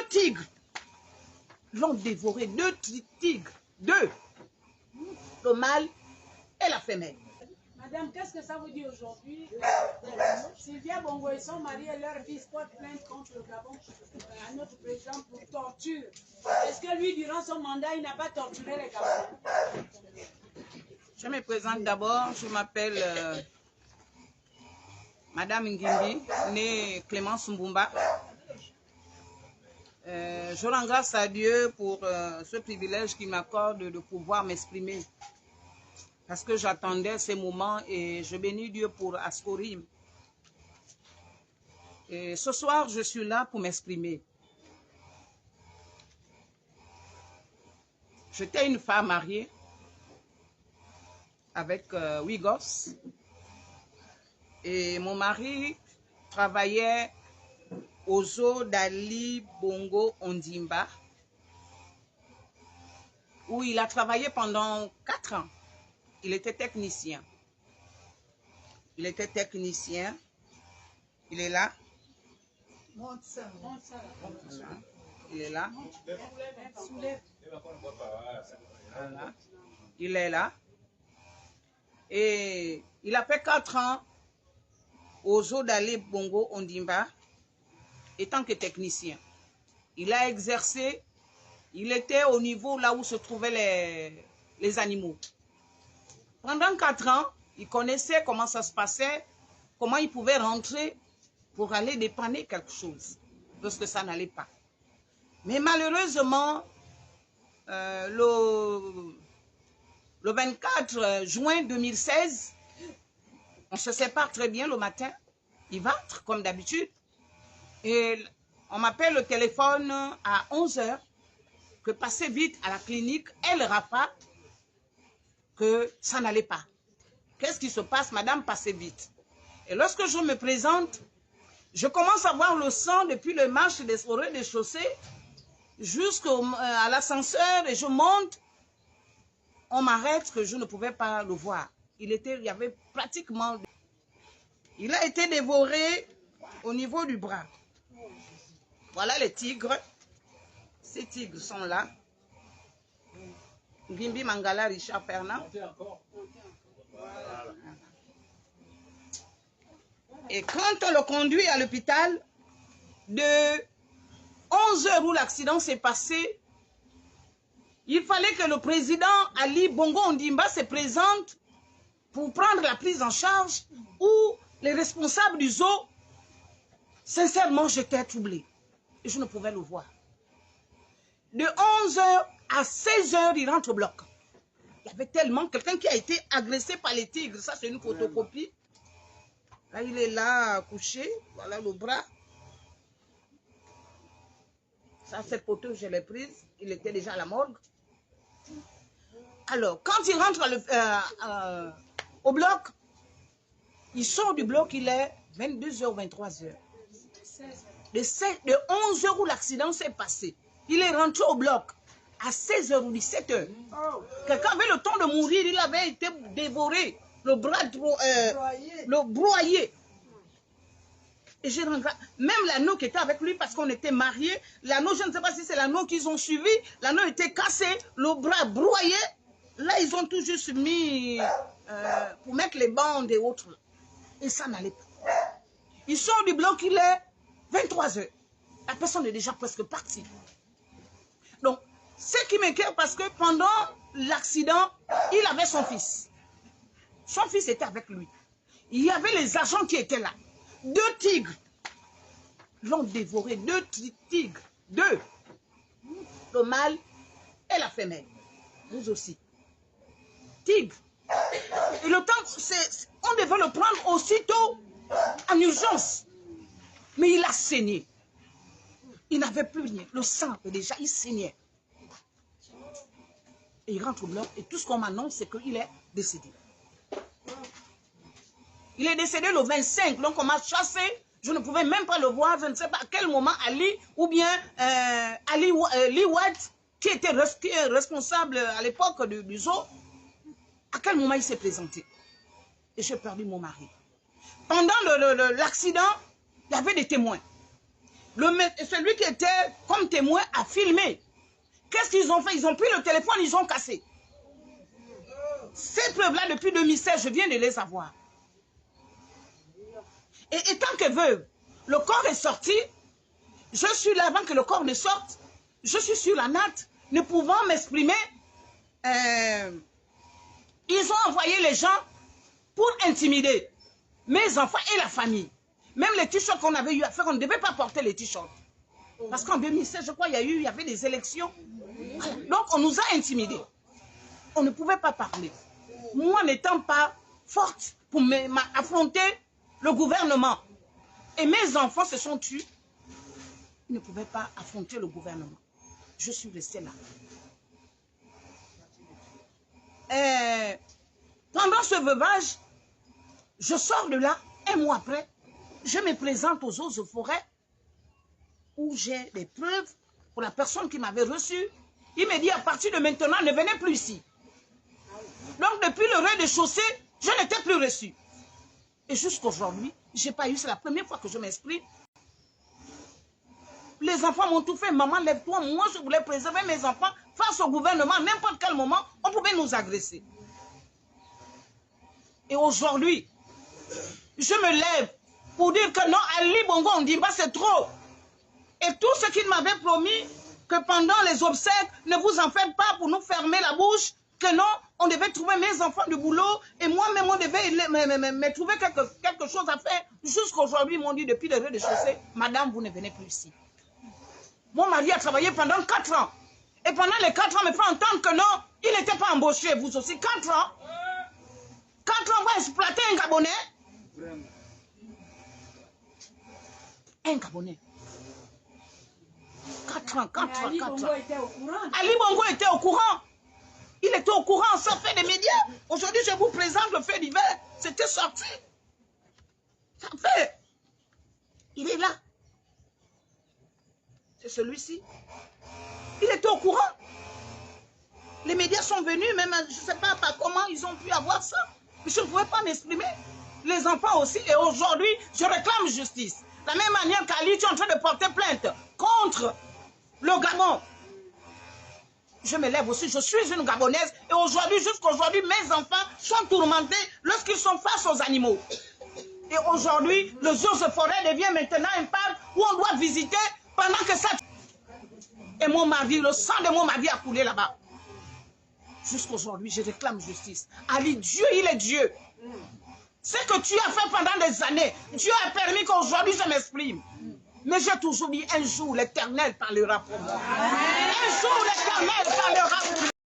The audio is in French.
tigres l'ont dévoré. 2 tigres. 2. Le mâle et la femelle. Madame, qu'est-ce que ça vous dit aujourd'hui? Sylvia Bongo et son mari et leur fils portent plainte contre le Gabon à notre président pour torture. Est-ce que lui, durant son mandat, il n'a pas torturé les Gabonais? Je me présente d'abord. Je m'appelle Madame Ngimbi, née Clémence Mbumba. Je rends grâce à Dieu pour ce privilège qu'il m'accorde de pouvoir m'exprimer. Parce que j'attendais ces moments et je bénis Dieu pour Askorim. Et ce soir, je suis là pour m'exprimer. J'étais une femme mariée avec 8 gosses. Et mon mari travaillait au zoo d'Ali Bongo Ondimba, où il a travaillé pendant 4 ans. Il était technicien. Il était technicien. Il est là. Il est là. Voilà. Il est là. Et il a fait 4 ans au zoo d'Ali Bongo Ondimba, étant que technicien. Il a exercé, il était au niveau là où se trouvaient les animaux. Pendant 4 ans, il connaissait comment ça se passait, comment il pouvait rentrer pour aller dépanner quelque chose, parce que ça n'allait pas. Mais malheureusement, le 24 juin 2016, on se sépare très bien le matin, il va comme d'habitude, et on m'appelle le téléphone à 11 h, que passer vite à la clinique, El Rafa, que ça n'allait pas. Qu'est-ce qui se passe, madame, passez vite. Et lorsque je me présente, je commence à voir le sang depuis le marche des forêts des chaussées jusqu'à l'ascenseur et je monte. On m'arrête que je ne pouvais pas le voir. Il y avait pratiquement... Il a été dévoré au niveau du bras. Voilà les tigres. Ces tigres sont là. Ngimbi Mangala Richard Fernand. Et quand on le conduit à l'hôpital, de 11 h où l'accident s'est passé, il fallait que le président Ali Bongo Ondimba se présente pour prendre la prise en charge, où les responsables du zoo, sincèrement, j'étais troublée. Et je ne pouvais le voir. De 11 h à 16 h, il rentre au bloc. Il y avait tellement quelqu'un qui a été agressé par les tigres. Ça, c'est une photocopie. Là, il est là, couché. Voilà le bras. Ça, cette photo, je l'ai prise. Il était déjà à la morgue. Alors, quand il rentre au bloc, il sort du bloc, il est 22 h, 23 h. De 11 h où l'accident s'est passé, il est rentré au bloc à 16 h ou 17 h. Quelqu'un avait le temps de mourir, il avait été dévoré, le bras le broyé. Et j'ai rendu même l'anneau qui était avec lui, parce qu'on était mariés, l'anneau, je ne sais pas si c'est l'anneau qu'ils ont suivi, l'anneau était cassé, le bras broyé. Là, ils ont tout juste mis pour mettre les bandes et autres. Et ça n'allait pas. Il sort du bloc, il est 23 h. La personne est déjà presque partie. Donc, ce qui m'inquiète, parce que pendant l'accident, il avait son fils. Son fils était avec lui. Il y avait les agents qui étaient là. 2 tigres l'ont dévoré. 2 tigres. 2. Le mâle et la femelle. Vous aussi. Tigre. Et le temps, on devait le prendre aussitôt en urgence. Mais il a saigné. Il n'avait plus rien. Le sang, déjà, il saignait. Et il rentre au bloc et tout ce qu'on m'annonce, c'est qu'il est décédé. Il est décédé le 25, donc on m'a chassé. Je ne pouvais même pas le voir. Je ne sais pas à quel moment Ali ou bien Ali Wad, qui était responsable à l'époque du zoo, à quel moment il s'est présenté. Et j'ai perdu mon mari. Pendant l'accident, il y avait des témoins. celui qui était comme témoin a filmé. Qu'est-ce qu'ils ont fait? Ils ont pris le téléphone, ils ont cassé. Ces preuves-là, depuis 2016, je viens de les avoir. Et étant que veuve, le corps est sorti. Je suis là avant que le corps ne sorte. Je suis sur la natte, ne pouvant m'exprimer. Ils ont envoyé les gens pour intimider mes enfants et la famille. Même les t-shirts qu'on avait eu à faire, on ne devait pas porter les t-shirts. Parce qu'en 2016, je crois, il y avait des élections. Donc, on nous a intimidés. On ne pouvait pas parler. Moi, n'étant pas forte pour affronter le gouvernement. Et mes enfants se sont tués. Ils ne pouvaient pas affronter le gouvernement. Je suis restée là. Pendant ce veuvage, je sors de là. Un mois après, je me présente aux eaux de forêt où j'ai des preuves pour la personne qui m'avait reçu. Il me dit à partir de maintenant, ne venez plus ici. Donc depuis le rez-de-chaussée, je n'étais plus reçu. Et jusqu'aujourd'hui, je n'ai pas eu, c'est la première fois que je m'exprime. Les enfants m'ont tout fait. Maman, lève-toi. Moi, je voulais préserver mes enfants face au gouvernement. N'importe quel moment, on pouvait nous agresser. Et aujourd'hui, je me lève pour dire que non, Ali Bongo, on dit, bah, c'est trop. Et tout ce qu'il m'avait promis, que pendant les obsèques, ne vous en faites pas pour nous fermer la bouche, que non, on devait trouver mes enfants du boulot, et moi-même, on devait me trouver quelque chose à faire. Jusqu'aujourd'hui, ils m'ont dit, depuis le rez-de-chaussée, madame, vous ne venez plus ici. Mon mari a travaillé pendant 4 ans. Et pendant les 4 ans, il me fait entendre que non, il n'était pas embauché, vous aussi. 4 ans. 4 ans, on va exploiter un Gabonais. Un Gabonais. 4 ans, 4 ans, 4 ans. Ali Bongo était au courant. Il était au courant, ça fait des médias. Aujourd'hui, je vous présente le fait divers. C'était sorti. Ça fait. Il est là. C'est celui-ci. Il était au courant. Les médias sont venus, même, je ne sais pas par comment ils ont pu avoir ça. Mais je ne pouvais pas m'exprimer. Les enfants aussi. Et aujourd'hui, je réclame justice. De la même manière qu'Ali, tu es en train de porter plainte contre le Gabon. Je me lève aussi, je suis une Gabonaise. Et aujourd'hui, jusqu'aujourd'hui, mes enfants sont tourmentés lorsqu'ils sont face aux animaux. Et aujourd'hui, le zoo de forêt devient maintenant un parc où on doit visiter pendant que ça... Et mon mari, le sang de mon mari a coulé là-bas. Jusqu'aujourd'hui, je réclame justice. Ali, Dieu, il est Dieu. Ce que tu as fait pendant des années, Dieu a permis qu'aujourd'hui je m'exprime. Mais j'ai toujours dit, un jour, l'Éternel parlera pour moi.